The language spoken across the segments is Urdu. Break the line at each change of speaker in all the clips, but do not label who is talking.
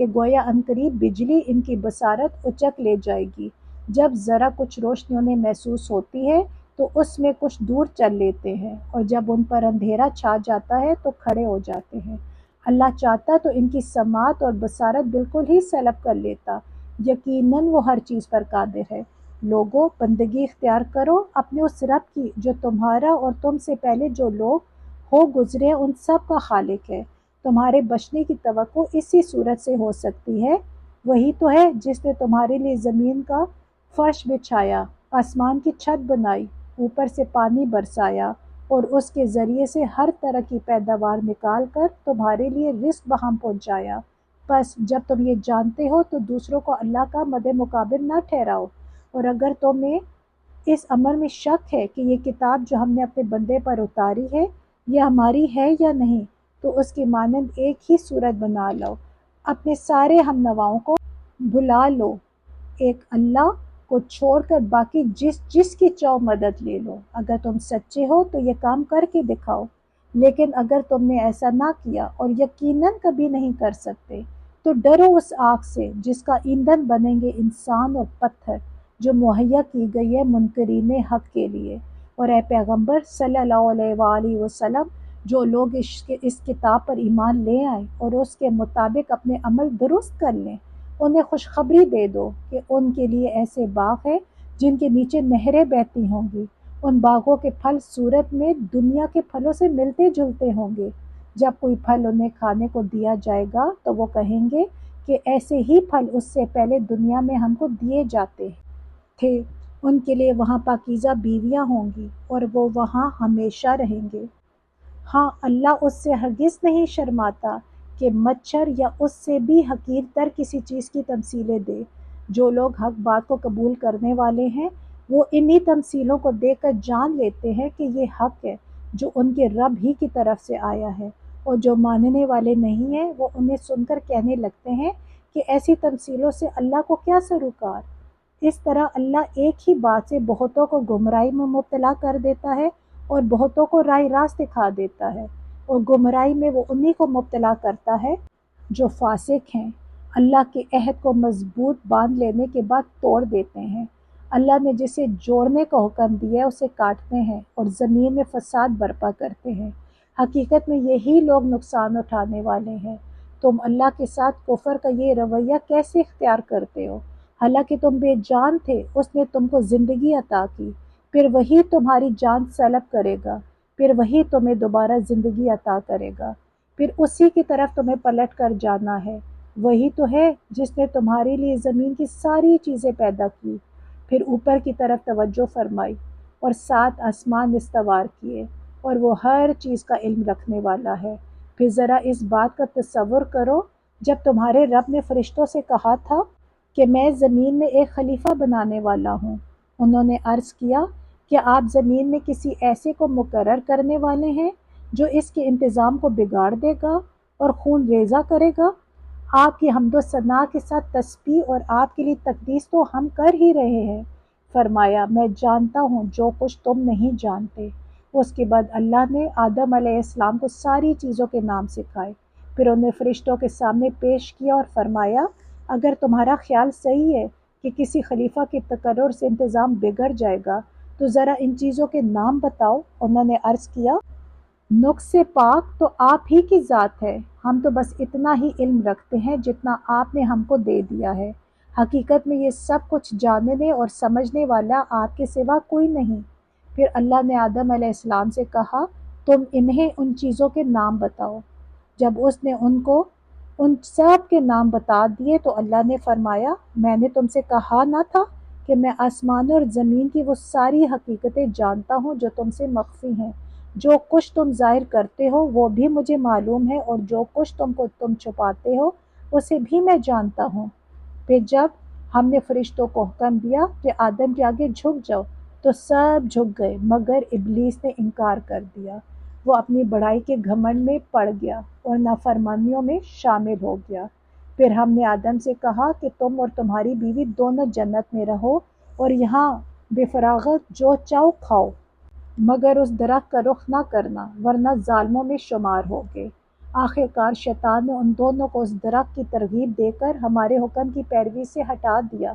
کہ گویا عنقریب بجلی ان کی بصارت اچک لے جائے گی۔ جب ذرا کچھ روشنی انہیں محسوس ہوتی ہے تو اس میں کچھ دور چل لیتے ہیں، اور جب ان پر اندھیرا چھا جاتا ہے تو کھڑے ہو جاتے ہیں۔ اللہ چاہتا تو ان کی سماعت اور بصارت بالکل ہی سلب کر لیتا۔ یقیناً وہ ہر چیز پر قادر ہے۔ لوگوں، بندگی اختیار کرو اپنے اس رب کی جو تمہارا اور تم سے پہلے جو لوگ ہو گزرے ان سب کا خالق ہے۔ تمہارے بچنے کی توقع اسی صورت سے ہو سکتی ہے، وہی تو ہے جس نے تمہارے لیے زمین کا فرش بچھایا، آسمان کی چھت بنائی، اوپر سے پانی برسایا اور اس کے ذریعے سے ہر طرح کی پیداوار نکال کر تمہارے لیے رزق بہم پہنچایا۔ بس جب تم یہ جانتے ہو تو دوسروں کو اللہ کا مد مقابل نہ ٹھہراؤ، اور اگر تمہیں اس امر میں شک ہے کہ یہ کتاب جو ہم نے اپنے بندے پر اتاری ہے یہ ہماری ہے یا نہیں، تو اس کی مانند ایک ہی صورت بنا لو، اپنے سارے ہم نواؤں کو بلا لو، ایک اللہ کو چھوڑ کر باقی جس کی چاہو مدد لے لو۔ اگر تم سچے ہو تو یہ کام کر کے دکھاؤ، لیکن اگر تم نے ایسا نہ کیا اور یقیناً کبھی نہیں کر سکتے تو ڈرو اس آگ سے جس کا ایندھن بنیں گے انسان اور پتھر، جو مہیا کی گئی ہے منکرین حق کے لیے۔ اور اے پیغمبر صلی اللہ علیہ وآلہ وسلم، جو لوگ اس کتاب پر ایمان لے آئیں اور اس کے مطابق اپنے عمل درست کر لیں، انہیں خوشخبری دے دو کہ ان کے لیے ایسے باغ ہیں جن کے نیچے نہریں بہتی ہوں گی۔ ان باغوں کے پھل صورت میں دنیا کے پھلوں سے ملتے جلتے ہوں گے۔ جب کوئی پھل انہیں کھانے کو دیا جائے گا تو وہ کہیں گے کہ ایسے ہی پھل اس سے پہلے دنیا میں ہم کو دیے جاتے تھے۔ ان کے لیے وہاں پاکیزہ بیویاں ہوں گی اور وہ وہاں ہمیشہ رہیں گے۔ ہاں، اللہ اس سے ہرگز نہیں شرماتا کہ مچھر یا اس سے بھی حقیر تر کسی چیز کی تمثیلیں دے۔ جو لوگ حق بات کو قبول کرنے والے ہیں وہ انہی تمثیلوں کو دیکھ کر جان لیتے ہیں کہ یہ حق ہے جو ان کے رب ہی کی طرف سے آیا ہے، اور جو ماننے والے نہیں ہیں وہ انہیں سن کر کہنے لگتے ہیں کہ ایسی تمثیلوں سے اللہ کو کیا سروکار۔ اس طرح اللہ ایک ہی بات سے بہتوں کو گمراہی میں مبتلا کر دیتا ہے اور بہتوں کو راہ راست دکھا دیتا ہے، اور گمراہی میں وہ انہی کو مبتلا کرتا ہے جو فاسق ہیں، اللہ کے عہد کو مضبوط باندھ لینے کے بعد توڑ دیتے ہیں۔ اللہ نے جسے جوڑنے کا حکم دیا ہے اسے کاٹتے ہیں اور زمین میں فساد برپا کرتے ہیں۔ حقیقت میں یہی لوگ نقصان اٹھانے والے ہیں۔ تم اللہ کے ساتھ کفر کا یہ رویہ کیسے اختیار کرتے ہو؟ حالانکہ تم بے جان تھے، اس نے تم کو زندگی عطا کی، پھر وہی تمہاری جان سلب کرے گا، پھر وہی تمہیں دوبارہ زندگی عطا کرے گا، پھر اسی کی طرف تمہیں پلٹ کر جانا ہے۔ وہی تو ہے جس نے تمہارے لیے زمین کی ساری چیزیں پیدا کی، پھر اوپر کی طرف توجہ فرمائی اور 7 آسمان استوار کیے، اور وہ ہر چیز کا علم رکھنے والا ہے۔ پھر ذرا اس بات کا تصور کرو جب تمہارے رب نے فرشتوں سے کہا تھا کہ میں زمین میں ایک خلیفہ بنانے والا ہوں۔ انہوں نے عرض کیا کہ آپ زمین میں کسی ایسے کو مقرر کرنے والے ہیں جو اس کے انتظام کو بگاڑ دے گا اور خون ریزہ کرے گا۔ آپ کی حمد و ثنا کے ساتھ تسبیح اور آپ کے لیے تقدیس تو ہم کر ہی رہے ہیں۔ فرمایا، میں جانتا ہوں جو کچھ تم نہیں جانتے۔ اس کے بعد اللہ نے آدم علیہ السلام کو ساری چیزوں کے نام سکھائے، پھر انہیں فرشتوں کے سامنے پیش کیا اور فرمایا، اگر تمہارا خیال صحیح ہے کہ کسی خلیفہ کے تقرر سے انتظام بگڑ جائے گا تو ذرا ان چیزوں کے نام بتاؤ۔ انہوں نے عرض کیا، نقص سے پاک تو آپ ہی کی ذات ہے، ہم تو بس اتنا ہی علم رکھتے ہیں جتنا آپ نے ہم کو دے دیا ہے۔ حقیقت میں یہ سب کچھ جاننے اور سمجھنے والا آپ کے سوا کوئی نہیں۔ پھر اللہ نے آدم علیہ السلام سے کہا، تم انہیں ان چیزوں کے نام بتاؤ۔ جب اس نے ان کو ان سب کے نام بتا دیے تو اللہ نے فرمایا، میں نے تم سے کہا نہ تھا کہ میں آسمان اور زمین کی وہ ساری حقیقتیں جانتا ہوں جو تم سے مخفی ہیں۔ جو کچھ تم ظاہر کرتے ہو وہ بھی مجھے معلوم ہے، اور جو کچھ تم چھپاتے ہو اسے بھی میں جانتا ہوں۔ پھر جب ہم نے فرشتوں کو حکم دیا کہ آدم کے آگے جھک جاؤ تو سب جھک گئے مگر ابلیس نے انکار کر دیا۔ وہ اپنی بڑائی کے گھمنڈ میں پڑ گیا اور نافرمانیوں میں شامل ہو گیا۔ پھر ہم نے آدم سے کہا کہ تم اور تمہاری بیوی دونوں جنت میں رہو اور یہاں بے فراغت جو چاہو کھاؤ، مگر اس درخت کا رخ نہ کرنا ورنہ ظالموں میں شمار ہوگے۔ آخر کار شیطان نے ان دونوں کو اس درخت کی ترغیب دے کر ہمارے حکم کی پیروی سے ہٹا دیا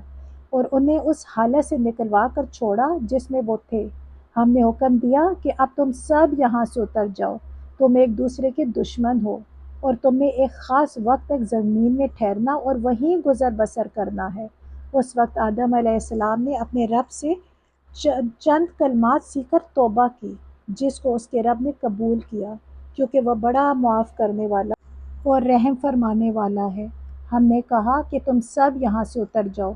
اور انہیں اس حالت سے نکلوا کر چھوڑا جس میں وہ تھے۔ ہم نے حکم دیا کہ اب تم سب یہاں سے اتر جاؤ، تم ایک دوسرے کے دشمن ہو اور تمہیں ایک خاص وقت تک زمین میں ٹھہرنا اور وہیں گزر بسر کرنا ہے۔ اس وقت آدم علیہ السلام نے اپنے رب سے چند کلمات سیکھ کر توبہ کی، جس کو اس کے رب نے قبول کیا، کیونکہ وہ بڑا معاف کرنے والا اور رحم فرمانے والا ہے۔ ہم نے کہا کہ تم سب یہاں سے اتر جاؤ،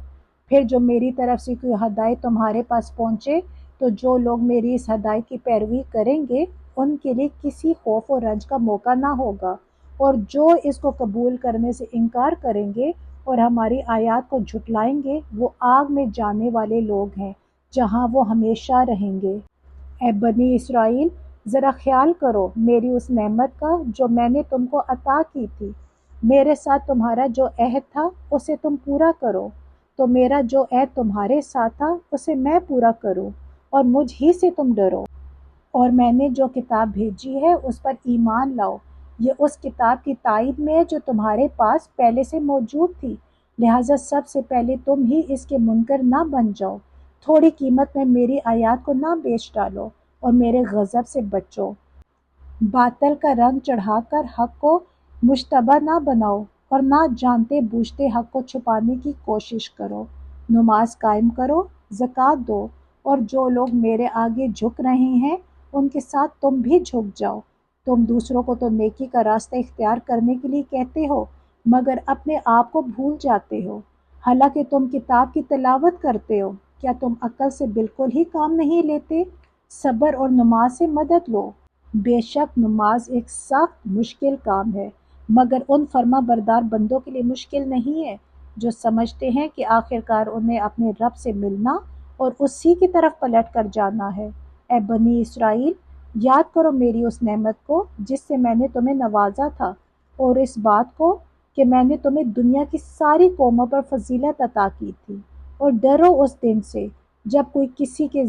پھر جو میری طرف سے کوئی ہدایت تمہارے پاس پہنچے تو جو لوگ میری اس ہدایت کی پیروی کریں گے ان کے لیے کسی خوف و رنج کا موقع نہ ہوگا، اور جو اس کو قبول کرنے سے انکار کریں گے اور ہماری آیات کو جھٹلائیں گے وہ آگ میں جانے والے لوگ ہیں جہاں وہ ہمیشہ رہیں گے۔ اے بنی اسرائیل، ذرا خیال کرو میری اس نعمت کا جو میں نے تم کو عطا کی تھی۔ میرے ساتھ تمہارا جو عہد تھا اسے تم پورا کرو، تو میرا جو عہد تمہارے ساتھ تھا اسے میں پورا کروں، اور مجھ ہی سے تم ڈرو، اور میں نے جو کتاب بھیجی ہے اس پر ایمان لاؤ۔ یہ اس کتاب کی تائید میں ہے جو تمہارے پاس پہلے سے موجود تھی، لہٰذا سب سے پہلے تم ہی اس کے منکر نہ بن جاؤ۔ تھوڑی قیمت میں میری آیات کو نہ بیچ ڈالو اور میرے غضب سے بچو۔ باطل کا رنگ چڑھا کر حق کو مشتبہ نہ بناؤ، اور نہ جانتے بوجھتے حق کو چھپانے کی کوشش کرو۔ نماز قائم کرو، زکوٰۃ دو، اور جو لوگ میرے آگے جھک رہے ہیں ان کے ساتھ تم بھی جھک جاؤ۔ تم دوسروں کو تو نیکی کا راستہ اختیار کرنے کے لیے کہتے ہو مگر اپنے آپ کو بھول جاتے ہو۔ حالانکہ تم کتاب کی تلاوت کرتے ہو، کیا تم عقل سے بالکل ہی کام نہیں لیتے؟ صبر اور نماز سے مدد لو۔ بے شک نماز ایک سخت مشکل کام ہے، مگر ان فرما بردار بندوں کے لیے مشکل نہیں ہے جو سمجھتے ہیں کہ آخر کار انہیں اپنے رب سے ملنا اور اسی کی طرف پلٹ کر جانا ہے۔ اے بنی اسرائیل، یاد کرو میری اس نعمت کو جس سے میں نے تمہیں نوازا تھا، اور اس بات کو کہ میں نے تمہیں دنیا کی ساری قوموں پر فضیلت عطا کی تھی، اور ڈرو اس دن سے جب کوئی کسی کے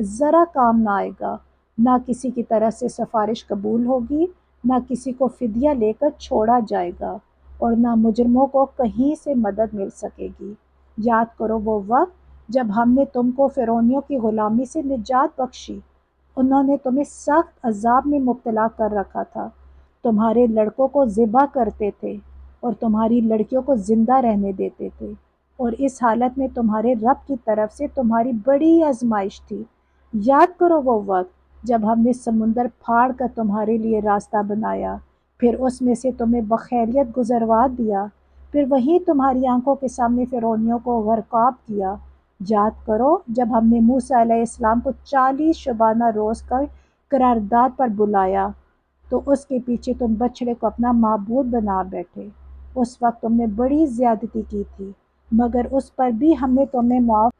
ذرا کام نہ آئے گا، نہ کسی کی طرف سے سفارش قبول ہوگی، نہ کسی کو فدیہ لے کر چھوڑا جائے گا، اور نہ مجرموں کو کہیں سے مدد مل سکے گی۔ یاد کرو وہ وقت جب ہم نے تم کو فرعونیوں کی غلامی سے نجات بخشی، انہوں نے تمہیں سخت عذاب میں مبتلا کر رکھا تھا، تمہارے لڑکوں کو ذبح کرتے تھے اور تمہاری لڑکیوں کو زندہ رہنے دیتے تھے، اور اس حالت میں تمہارے رب کی طرف سے تمہاری بڑی آزمائش تھی۔ یاد کرو وہ وقت جب ہم نے سمندر پھاڑ کر تمہارے لیے راستہ بنایا، پھر اس میں سے تمہیں بخیریت گزروا دیا، پھر وہیں تمہاری آنکھوں کے سامنے فرعونیوں کو غرقاب کیا۔ یاد کرو جب ہم نے موسیٰ علیہ السلام کو 40 شبانہ روز کا قرارداد پر بلایا تو اس کے پیچھے تم بچڑے کو اپنا معبود بنا بیٹھے۔ اس وقت تم نے بڑی زیادتی کی تھی، مگر اس پر بھی ہم نے تمہیں معاف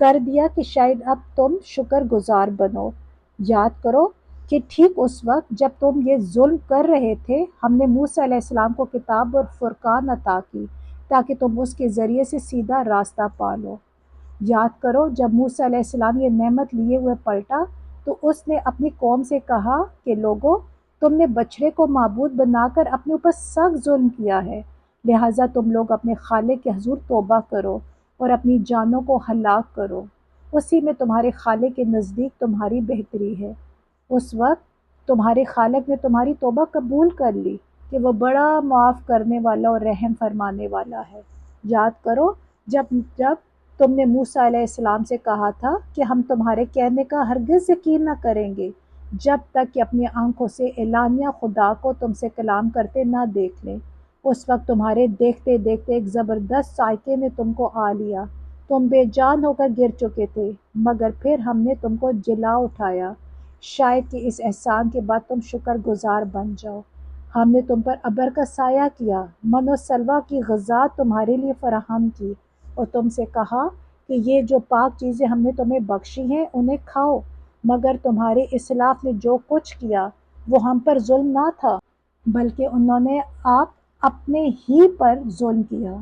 کر دیا کہ شاید اب تم شکر گزار بنو۔ یاد کرو کہ ٹھیک اس وقت جب تم یہ ظلم کر رہے تھے ہم نے موسیٰ علیہ السلام کو کتاب اور فرقان عطا کی تاکہ تم اس کے ذریعے سے سیدھا راستہ پالو۔ یاد کرو جب موسیٰ علیہ السلام یہ نعمت لیے ہوئے پلٹا تو اس نے اپنی قوم سے کہا کہ لوگو، تم نے بچڑے کو معبود بنا کر اپنے اوپر سخت ظلم کیا ہے، لہٰذا تم لوگ اپنے خالق کے حضور توبہ کرو اور اپنی جانوں کو ہلاک کرو، اسی میں تمہارے خالق کے نزدیک تمہاری بہتری ہے۔ اس وقت تمہارے خالق نے تمہاری توبہ قبول کر لی کہ وہ بڑا معاف کرنے والا اور رحم فرمانے والا ہے۔ یاد کرو جب تم نے موسیٰ علیہ السلام سے کہا تھا کہ ہم تمہارے کہنے کا ہرگز یقین نہ کریں گے جب تک کہ اپنی آنکھوں سے اعلانیہ خدا کو تم سے کلام کرتے نہ دیکھ لیں۔ اس وقت تمہارے دیکھتے دیکھتے ایک زبردست صاعقے نے تم کو آ لیا، تم بے جان ہو کر گر چکے تھے، مگر پھر ہم نے تم کو جلا اٹھایا، شاید کہ اس احسان کے بعد تم شکر گزار بن جاؤ۔ ہم نے تم پر ابر کا سایہ کیا، من و سلوہ کی غذا تمہارے لیے فراہم کی، اور تم سے کہا کہ یہ جو پاک چیزیں ہم نے تمہیں بخشی ہیں انہیں کھاؤ، مگر تمہارے اسلاف نے جو کچھ کیا وہ ہم پر ظلم نہ تھا بلکہ انہوں نے آپ اپنے ہی پر ظلم کیا۔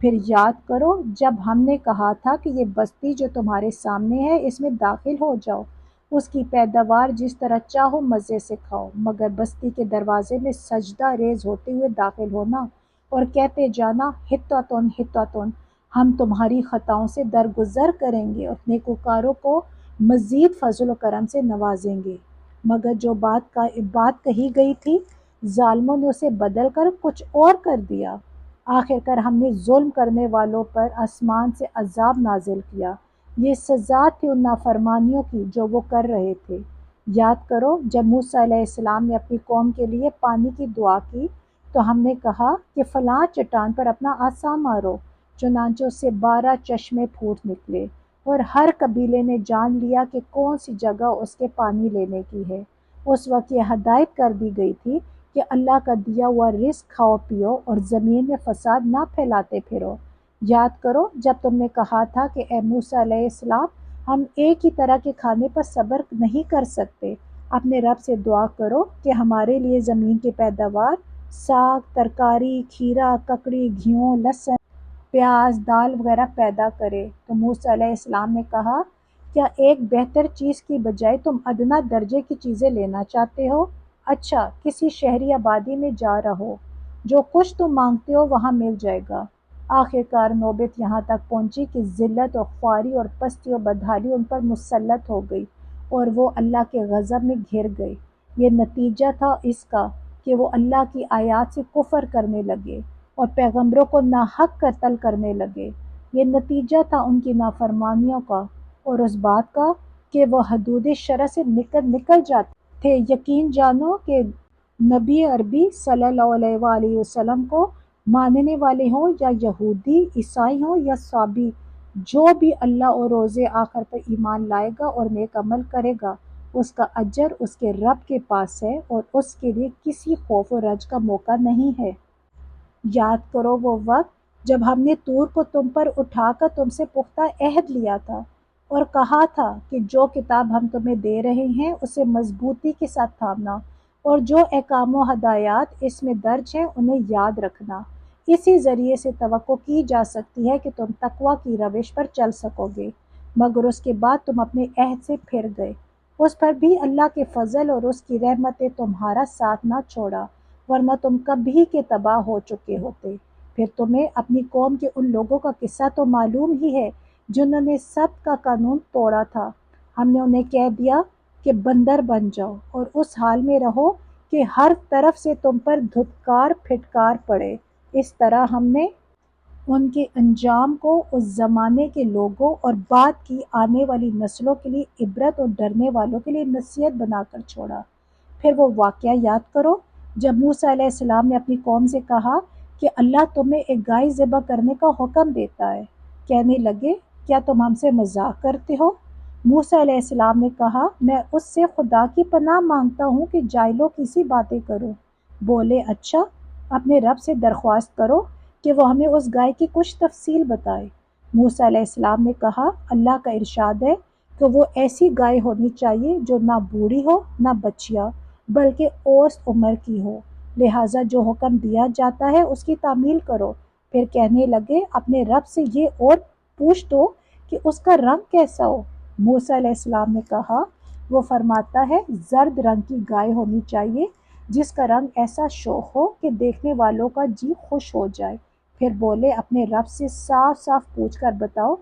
پھر یاد کرو جب ہم نے کہا تھا کہ یہ بستی جو تمہارے سامنے ہے اس میں داخل ہو جاؤ، اس کی پیداوار جس طرح چاہو مزے سے کھاؤ، مگر بستی کے دروازے میں سجدہ ریز ہوتے ہوئے داخل ہونا اور کہتے جانا حطۃ حطۃ، ہم تمہاری خطاؤں سے درگزر کریں گے اور نیکوکاروں کو مزید فضل و کرم سے نوازیں گے۔ مگر جو بات کہی گئی تھی، ظالموں نے اسے بدل کر کچھ اور کر دیا۔ آخر کار ہم نے ظلم کرنے والوں پر آسمان سے عذاب نازل کیا، یہ سزا تھی ان نافرمانیوں کی جو وہ کر رہے تھے۔ یاد کرو جب موسیٰ علیہ السلام نے اپنی قوم کے لیے پانی کی دعا کی تو ہم نے کہا کہ فلاں چٹان پر اپنا عصا مارو، چنانچہ اس سے 12 چشمے پھوٹ نکلے، اور ہر قبیلے نے جان لیا کہ کون سی جگہ اس کے پانی لینے کی ہے۔ اس وقت یہ ہدایت کر دی گئی تھی کہ اللہ کا دیا ہوا رزق کھاؤ پیو اور زمین میں فساد نہ پھیلاتے پھرو۔ یاد کرو جب تم نے کہا تھا کہ اے موسیٰ علیہ السلام، ہم ایک ہی طرح کے کھانے پر صبر نہیں کر سکتے، اپنے رب سے دعا کرو کہ ہمارے لیے زمین کی پیداوار، ساگ، ترکاری، کھیرا، ککڑی، گھیوں، لہسن، پیاز، دال وغیرہ پیدا کرے۔ تو موسیٰ علیہ السلام نے کہا، کیا ایک بہتر چیز کی بجائے تم ادنیٰ درجے کی چیزیں لینا چاہتے ہو؟ اچھا، کسی شہری آبادی میں جا رہو، جو کچھ تم مانگتے ہو وہاں مل جائے گا۔ آخر کار نوبت یہاں تک پہنچی کہ ذلت اور خواری اور پستی اور بدحالی ان پر مسلط ہو گئی اور وہ اللہ کے غضب میں گھر گئے۔ یہ نتیجہ تھا اس کا کہ وہ اللہ کی آیات سے کفر کرنے لگے اور پیغمبروں کو ناحق قتل کرنے لگے۔ یہ نتیجہ تھا ان کی نافرمانیوں کا اور اس بات کا کہ وہ حدود شرع سے نکل جاتے تھے۔ یقین جانو کہ نبی عربی صلی اللہ علیہ وآلہ وسلم کو ماننے والے ہوں یا یہودی، عیسائی ہوں یا صابی، جو بھی اللہ اور روز آخر پر ایمان لائے گا اور نیک عمل کرے گا، اس کا اجر اس کے رب کے پاس ہے اور اس کے لیے کسی خوف و رنج کا موقع نہیں ہے۔ یاد کرو وہ وقت جب ہم نے طور کو تم پر اٹھا کر تم سے پختہ عہد لیا تھا اور کہا تھا کہ جو کتاب ہم تمہیں دے رہے ہیں اسے مضبوطی کے ساتھ تھامنا اور جو احکام و ہدایات اس میں درج ہیں انہیں یاد رکھنا۔ اسی ذریعے سے توقع کی جا سکتی ہے کہ تم تقویٰ کی روش پر چل سکو گے، مگر اس کے بعد تم اپنے عہد سے پھر گئے۔ اس پر بھی اللہ کے فضل اور اس کی رحمت نے تمہارا ساتھ نہ چھوڑا، ورنہ تم کبھی کے تباہ ہو چکے ہوتے۔ پھر تمہیں اپنی قوم کے ان لوگوں کا قصہ تو معلوم ہی ہے جنہوں نے سبت کا قانون توڑا تھا۔ ہم نے انہیں کہہ دیا کہ بندر بن جاؤ اور اس حال میں رہو کہ ہر طرف سے تم پر دھتکار پھٹکار پڑے۔ اس طرح ہم نے ان کے انجام کو اس زمانے کے لوگوں اور بعد کی آنے والی نسلوں کے لیے عبرت اور ڈرنے والوں کے لیے نصیحت بنا کر چھوڑا۔ پھر وہ واقعہ یاد کرو جب موسیٰ علیہ السلام نے اپنی قوم سے کہا کہ اللہ تمہیں ایک گائے ذبح کرنے کا حکم دیتا ہے۔ کہنے لگے، کیا تم ہم سے مذاق کرتے ہو؟ موسیٰ علیہ السلام نے کہا، میں اس سے خدا کی پناہ مانگتا ہوں کہ جاہلوں کی سی باتیں کروں۔ بولے، اچھا، اپنے رب سے درخواست کرو کہ وہ ہمیں اس گائے کی کچھ تفصیل بتائے۔ موسیٰ علیہ السلام نے کہا، اللہ کا ارشاد ہے کہ وہ ایسی گائے ہونی چاہیے جو نہ بوڑھی ہو نہ بچیا، بلکہ اوسط عمر کی ہو، لہٰذا جو حکم دیا جاتا ہے اس کی تعمیل کرو۔ پھر کہنے لگے، اپنے رب سے یہ اور پوچھ دو کہ اس کا رنگ کیسا ہو۔ موسیٰ علیہ السلام نے کہا، وہ فرماتا ہے زرد رنگ کی گائے ہونی چاہیے جس کا رنگ ایسا شوخ ہو کہ دیکھنے والوں کا جی خوش ہو جائے۔ پھر بولے، اپنے رب سے صاف صاف پوچھ کر بتاؤ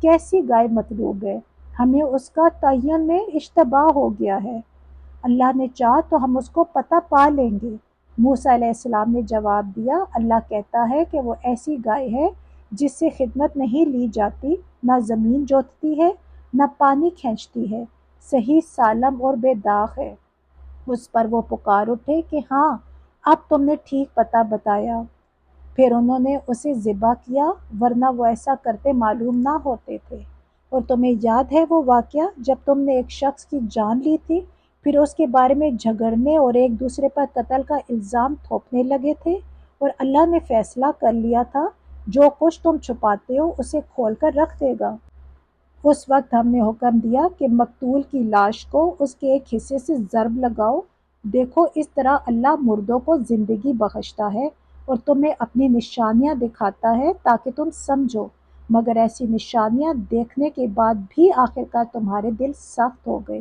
کیسی گائے مطلوب ہے، ہمیں اس کا تعین میں اشتباہ ہو گیا ہے، اللہ نے چاہا تو ہم اس کو پتہ پا لیں گے۔ موسیٰ علیہ السلام نے جواب دیا، اللہ کہتا ہے کہ وہ ایسی گائے ہے جس سے خدمت نہیں لی جاتی، نہ زمین جوتتی ہے نہ پانی کھینچتی ہے، صحیح سالم اور بے داغ ہے۔ اس پر وہ پکار اٹھے کہ ہاں، اب تم نے ٹھیک پتہ بتایا۔ پھر انہوں نے اسے ذبح کیا، ورنہ وہ ایسا کرتے معلوم نہ ہوتے تھے۔ اور تمہیں یاد ہے وہ واقعہ جب تم نے ایک شخص کی جان لی تھی، پھر اس کے بارے میں جھگڑنے اور ایک دوسرے پر قتل کا الزام تھوپنے لگے تھے، اور اللہ نے فیصلہ کر لیا تھا جو کچھ تم چھپاتے ہو اسے کھول کر رکھ دے گا۔ اس وقت ہم نے حکم دیا کہ مقتول کی لاش کو اس کے ایک حصے سے ضرب لگاؤ۔ دیکھو اس طرح اللہ مردوں کو زندگی بخشتا ہے اور تمہیں اپنی نشانیاں دکھاتا ہے تاکہ تم سمجھو، مگر ایسی نشانیاں دیکھنے کے بعد بھی آخرکار تمہارے دل سخت ہو گئے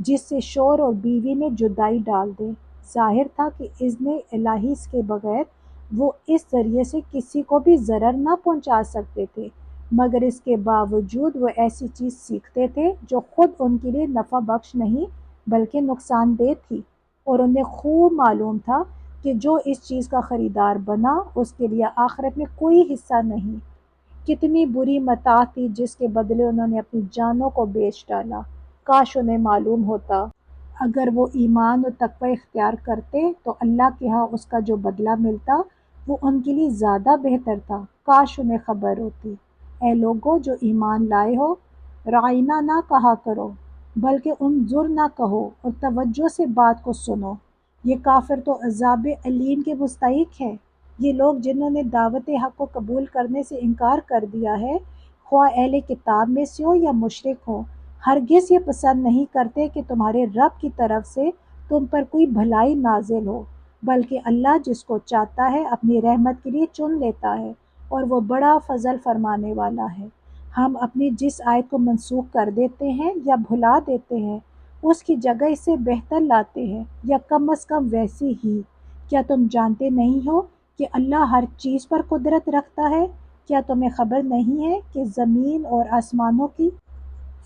جس سے شوہر اور بیوی میں جدائی ڈال دے۔ ظاہر تھا کہ اذن الہی کے بغیر وہ اس ذریعے سے کسی کو بھی ضرر نہ پہنچا سکتے تھے، مگر اس کے باوجود وہ ایسی چیز سیکھتے تھے جو خود ان کے لیے نفع بخش نہیں بلکہ نقصان دہ تھی، اور انہیں خوب معلوم تھا کہ جو اس چیز کا خریدار بنا اس کے لیے آخرت میں کوئی حصہ نہیں۔ کتنی بری متاع تھی جس کے بدلے انہوں نے اپنی جانوں کو بیچ ڈالا۔ کاش انہیں معلوم ہوتا، اگر وہ ایمان اور تقوی اختیار کرتے تو اللہ کے ہاں اس کا جو بدلہ ملتا وہ ان کے لیے زیادہ بہتر تھا۔ کاش انہیں خبر ہوتی۔ اے لوگو جو ایمان لائے ہو، رائنا نہ کہا کرو بلکہ انظر نہ کہو اور توجہ سے بات کو سنو، یہ کافر تو عذاب علیم کے مستحق ہے۔ یہ لوگ جنہوں نے دعوت حق کو قبول کرنے سے انکار کر دیا ہے، خواہ اہل کتاب میں سے ہو یا مشرک ہو، ہرگز یہ پسند نہیں کرتے کہ تمہارے رب کی طرف سے تم پر کوئی بھلائی نازل ہو، بلکہ اللہ جس کو چاہتا ہے اپنی رحمت کے لیے چن لیتا ہے، اور وہ بڑا فضل فرمانے والا ہے۔ ہم اپنی جس آیت کو منسوخ کر دیتے ہیں یا بھلا دیتے ہیں اس کی جگہ اس سے بہتر لاتے ہیں، یا کم از کم ویسی ہی۔ کیا تم جانتے نہیں ہو کہ اللہ ہر چیز پر قدرت رکھتا ہے؟ کیا تمہیں خبر نہیں ہے کہ زمین اور آسمانوں کی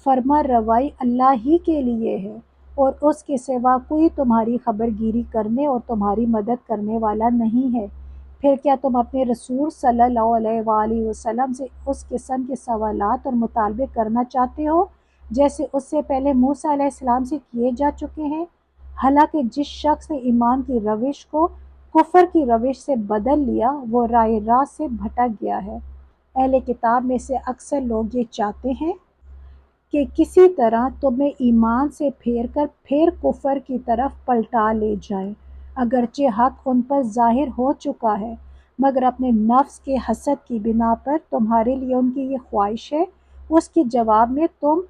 فرما روائی اللہ ہی کے لیے ہے، اور اس کے سوا کوئی تمہاری خبر گیری کرنے اور تمہاری مدد کرنے والا نہیں ہے؟ پھر کیا تم اپنے رسول صلی اللہ علیہ وآلہ وسلم سے اس قسم کے سوالات اور مطالبے کرنا چاہتے ہو جیسے اس سے پہلے موسیٰ علیہ السلام سے کیے جا چکے ہیں؟ حالانکہ جس شخص نے ایمان کی روش کو کفر کی روش سے بدل لیا وہ راہ راست سے بھٹک گیا ہے۔ اہل کتاب میں سے اکثر لوگ یہ چاہتے ہیں کہ کسی طرح تمہیں ایمان سے پھیر کر پھر کفر کی طرف پلٹا لے جائیں، اگرچہ حق ان پر ظاہر ہو چکا ہے، مگر اپنے نفس کے حسد کی بنا پر تمہارے لیے ان کی یہ خواہش ہے۔ اس کے جواب میں تم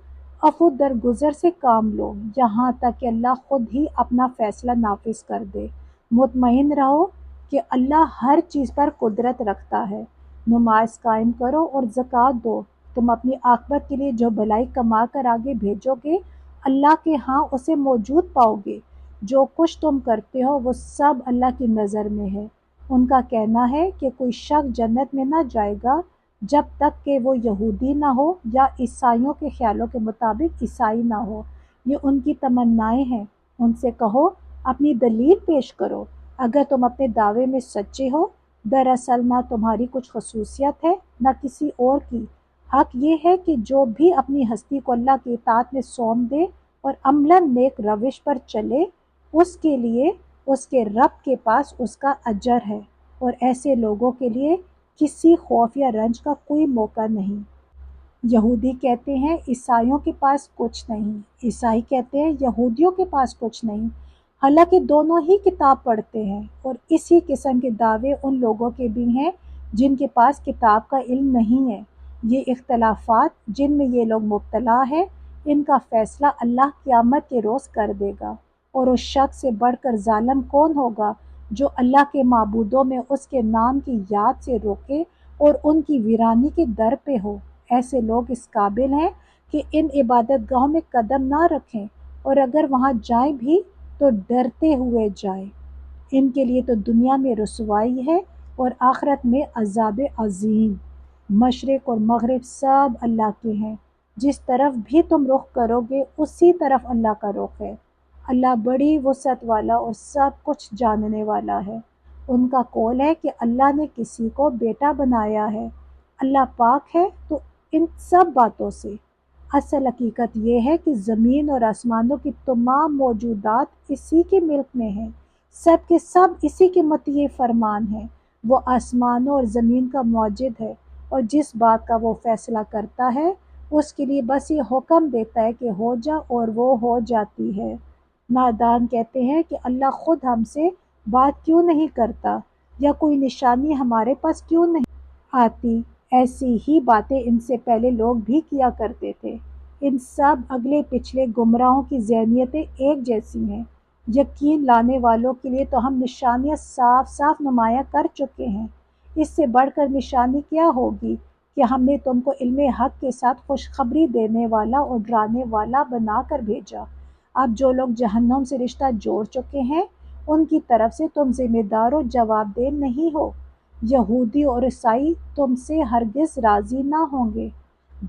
عفو درگزر سے کام لو یہاں تک کہ اللہ خود ہی اپنا فیصلہ نافذ کر دے۔ مطمئن رہو کہ اللہ ہر چیز پر قدرت رکھتا ہے۔ نماز قائم کرو اور زکوٰۃ دو، تم اپنی عاقبت کے لیے جو بھلائی کما کر آگے بھیجو گے اللہ کے ہاں اسے موجود پاؤ گے۔ جو کچھ تم کرتے ہو وہ سب اللہ کی نظر میں ہے۔ ان کا کہنا ہے کہ کوئی شخص جنت میں نہ جائے گا جب تک کہ وہ یہودی نہ ہو یا عیسائیوں کے خیالوں کے مطابق عیسائی نہ ہو۔ یہ ان کی تمنائیں ہیں۔ ان سے کہو اپنی دلیل پیش کرو اگر تم اپنے دعوے میں سچے ہو۔ دراصل نہ تمہاری کچھ خصوصیت ہے نہ کسی اور کی، حق یہ ہے کہ جو بھی اپنی ہستی کو اللہ کی اطاعت میں سونپ دے اور عملاً نیک روش پر چلے اس کے لیے اس کے رب کے پاس اس کا اجر ہے، اور ایسے لوگوں کے لیے کسی خوف یا رنج کا کوئی موقع نہیں۔ یہودی کہتے ہیں عیسائیوں کے پاس کچھ نہیں، عیسائی کہتے ہیں یہودیوں کے پاس کچھ نہیں، حالانکہ دونوں ہی کتاب پڑھتے ہیں، اور اسی قسم کے دعوے ان لوگوں کے بھی ہیں جن کے پاس کتاب کا علم نہیں ہے۔ یہ اختلافات جن میں یہ لوگ مبتلا ہے ان کا فیصلہ اللہ قیامت کے روز کر دے گا، اور اس شخص سے بڑھ کر ظالم کون ہوگا جو اللہ کے معبودوں میں اس کے نام کی یاد سے روکے اور ان کی ویرانی کے در پہ ہو۔ ایسے لوگ اس قابل ہیں کہ ان عبادت گاہوں میں قدم نہ رکھیں، اور اگر وہاں جائیں بھی تو ڈرتے ہوئے جائیں۔ ان کے لیے تو دنیا میں رسوائی ہے اور آخرت میں عذاب عظیم۔ مشرق اور مغرب سب اللہ کے ہیں، جس طرف بھی تم رخ کرو گے اسی طرف اللہ کا رخ ہے۔ اللہ بڑی وسعت والا اور سب کچھ جاننے والا ہے۔ ان کا قول ہے کہ اللہ نے کسی کو بیٹا بنایا ہے، اللہ پاک ہے تو ان سب باتوں سے۔ اصل حقیقت یہ ہے کہ زمین اور آسمانوں کی تمام موجودات اسی کے ملک میں ہیں، سب کے سب اسی کے مطیع فرمان ہیں۔ وہ آسمانوں اور زمین کا موجد ہے، اور جس بات کا وہ فیصلہ کرتا ہے اس کے لیے بس یہ حکم دیتا ہے کہ ہو جا، اور وہ ہو جاتی ہے۔ نادان کہتے ہیں کہ اللہ خود ہم سے بات کیوں نہیں کرتا، یا کوئی نشانی ہمارے پاس کیوں نہیں آتی۔ ایسی ہی باتیں ان سے پہلے لوگ بھی کیا کرتے تھے۔ ان سب اگلے پچھلے گمراہوں کی ذہنیتیں ایک جیسی ہیں۔ یقین لانے والوں کے لیے تو ہم نشانیاں صاف صاف نمایاں کر چکے ہیں۔ اس سے بڑھ کر نشانی کیا ہوگی کہ ہم نے تم کو علم حق کے ساتھ خوشخبری دینے والا اور ڈرانے والا بنا کر بھیجا۔ اب جو لوگ جہنم سے رشتہ جوڑ چکے ہیں ان کی طرف سے تم ذمہ دار و جواب دہ نہیں ہو۔ یہودی اور عیسائی تم سے ہرگز راضی نہ ہوں گے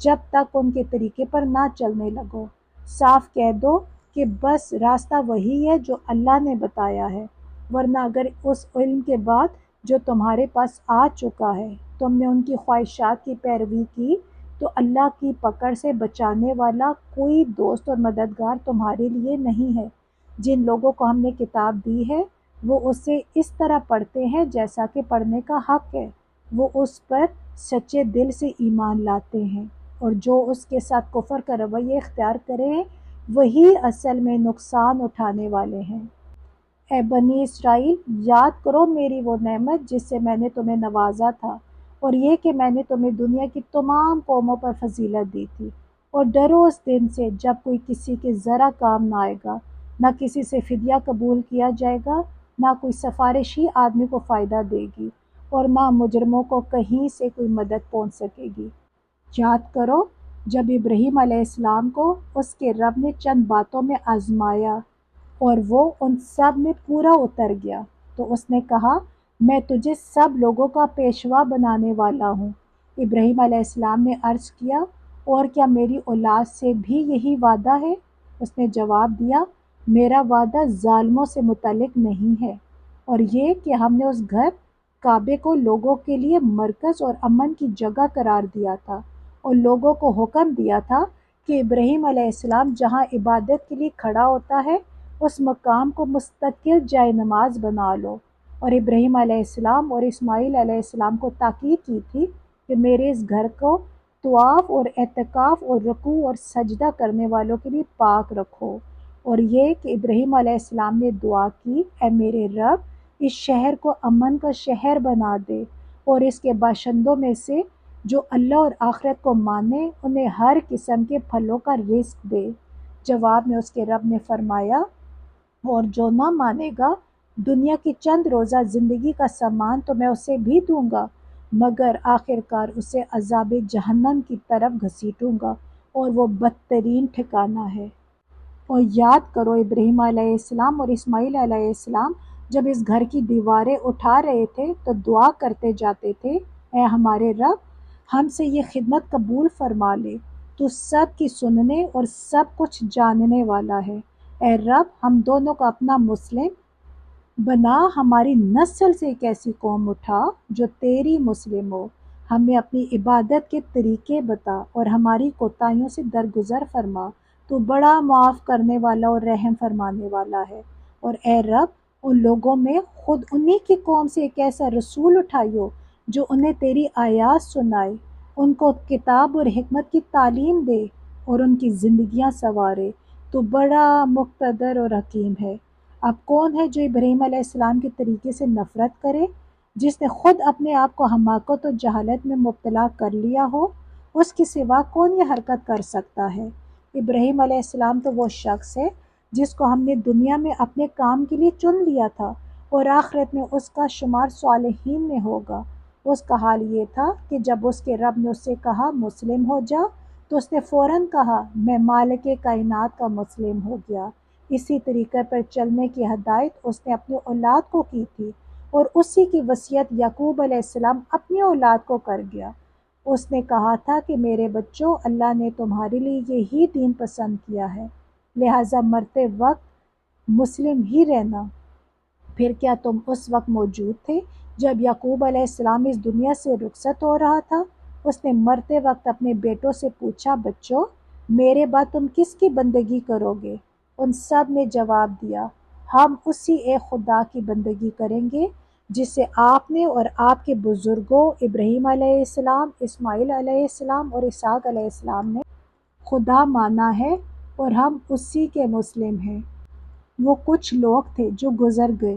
جب تک ان کے طریقے پر نہ چلنے لگو۔ صاف کہہ دو کہ بس راستہ وہی ہے جو اللہ نے بتایا ہے، ورنہ اگر اس علم کے بعد جو تمہارے پاس آ چکا ہے تم نے ان کی خواہشات کی پیروی کی تو اللہ کی پکڑ سے بچانے والا کوئی دوست اور مددگار تمہارے لیے نہیں ہے۔ جن لوگوں کو ہم نے کتاب دی ہے وہ اسے اس طرح پڑھتے ہیں جیسا کہ پڑھنے کا حق ہے، وہ اس پر سچے دل سے ایمان لاتے ہیں، اور جو اس کے ساتھ کفر کا رویہ اختیار کرے ہیں وہی اصل میں نقصان اٹھانے والے ہیں۔ اے بنی اسرائیل، یاد کرو میری وہ نعمت جس سے میں نے تمہیں نوازا تھا، اور یہ کہ میں نے تمہیں دنیا کی تمام قوموں پر فضیلت دی تھی، اور ڈرو اس دن سے جب کوئی کسی کے ذرا کام نہ آئے گا، نہ کسی سے فدیہ قبول کیا جائے گا، نہ کوئی سفارشی آدمی کو فائدہ دے گی، اور نہ مجرموں کو کہیں سے کوئی مدد پہنچ سکے گی۔ یاد کرو جب ابراہیم علیہ السلام کو اس کے رب نے چند باتوں میں آزمایا اور وہ ان سب میں پورا اتر گیا تو اس نے کہا میں تجھے سب لوگوں کا پیشوا بنانے والا ہوں۔ ابراہیم علیہ السلام نے عرض کیا اور کیا میری اولاد سے بھی یہی وعدہ ہے؟ اس نے جواب دیا میرا وعدہ ظالموں سے متعلق نہیں ہے، اور یہ کہ ہم نے اس گھر کعبے کو لوگوں کے لیے مرکز اور امن کی جگہ قرار دیا تھا، اور لوگوں کو حکم دیا تھا کہ ابراہیم علیہ السلام جہاں عبادت کے لیے کھڑا ہوتا ہے اس مقام کو مستقل جائے نماز بنا لو، اور ابراہیم علیہ السلام اور اسماعیل علیہ السلام کو تاکید کی تھی کہ میرے اس گھر کو طواف اور اعتکاف اور رکوع اور سجدہ کرنے والوں کے لیے پاک رکھو، اور یہ کہ ابراہیم علیہ السلام نے دعا کی اے میرے رب اس شہر کو امن کا شہر بنا دے، اور اس کے باشندوں میں سے جو اللہ اور آخرت کو مانے انہیں ہر قسم کے پھلوں کا رزق دے۔ جواب میں اس کے رب نے فرمایا اور جو نہ مانے گا دنیا کی چند روزہ زندگی کا سامان تو میں اسے بھی دوں گا، مگر آخرکار اسے عذاب جہنم کی طرف گھسیٹوں گا، اور وہ بدترین ٹھکانہ ہے۔ اور یاد کرو ابراہیم علیہ السلام اور اسماعیل علیہ السلام جب اس گھر کی دیواریں اٹھا رہے تھے تو دعا کرتے جاتے تھے اے ہمارے رب ہم سے یہ خدمت قبول فرما لے، تو سب کی سننے اور سب کچھ جاننے والا ہے۔ اے رب ہم دونوں کو اپنا مسلم بنا، ہماری نسل سے ایک ایسی قوم اٹھا جو تیری مسلم ہو، ہمیں اپنی عبادت کے طریقے بتا اور ہماری کوتاہیوں سے درگزر فرما، تو بڑا معاف کرنے والا اور رحم فرمانے والا ہے۔ اور اے رب ان لوگوں میں خود انہی کی قوم سے ایک ایسا رسول اٹھائیو جو انہیں تیری آیات سنائے، ان کو کتاب اور حکمت کی تعلیم دے اور ان کی زندگیاں سنوارے، تو بڑا مقتدر اور حکیم ہے۔ اب کون ہے جو ابراہیم علیہ السلام کے طریقے سے نفرت کرے، جس نے خود اپنے آپ کو حماقت اور جہالت میں مبتلا کر لیا ہو؟ اس کے سوا کون یہ حرکت کر سکتا ہے؟ ابراہیم علیہ السلام تو وہ شخص ہے جس کو ہم نے دنیا میں اپنے کام کے لیے چن لیا تھا، اور آخرت میں اس کا شمار صالحین میں ہوگا۔ اس کا حال یہ تھا کہ جب اس کے رب نے اس سے کہا مسلم ہو جا تو اس نے فوراً کہا میں مالک کائنات کا مسلم ہو گیا۔ اسی طریقے پر چلنے کی ہدایت اس نے اپنی اولاد کو کی تھی، اور اسی کی وصیت یعقوب علیہ السلام اپنی اولاد کو کر گیا۔ اس نے کہا تھا کہ میرے بچوں اللہ نے تمہارے لیے یہی دین پسند کیا ہے، لہٰذا مرتے وقت مسلم ہی رہنا۔ پھر کیا تم اس وقت موجود تھے جب یعقوب علیہ السلام اس دنیا سے رخصت ہو رہا تھا؟ اس نے مرتے وقت اپنے بیٹوں سے پوچھا بچوں میرے بعد تم کس کی بندگی کرو گے؟ ان سب نے جواب دیا ہم اسی ایک خدا کی بندگی کریں گے جس سے آپ نے اور آپ کے بزرگوں ابراہیم علیہ السلام، اسماعیل علیہ السلام اور اسحاق علیہ السلام نے خدا مانا ہے، اور ہم اسی کے مسلم ہیں۔ وہ کچھ لوگ تھے جو گزر گئے،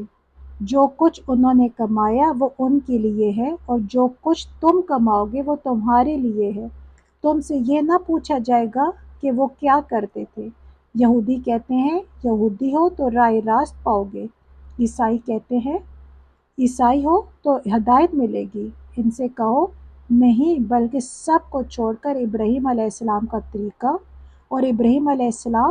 جو کچھ انہوں نے کمایا وہ ان کے لیے ہے، اور جو کچھ تم کماؤ گے وہ تمہارے لیے ہے۔ تم سے یہ نہ پوچھا جائے گا کہ وہ کیا کرتے تھے۔ یہودی کہتے ہیں یہودی ہو تو راہ راست پاؤ گے، عیسائی کہتے ہیں عیسائی ہو تو ہدایت ملے گی۔ ان سے کہو نہیں، بلکہ سب کو چھوڑ کر ابراہیم علیہ السلام کا طریقہ اور ابراہیم علیہ السلام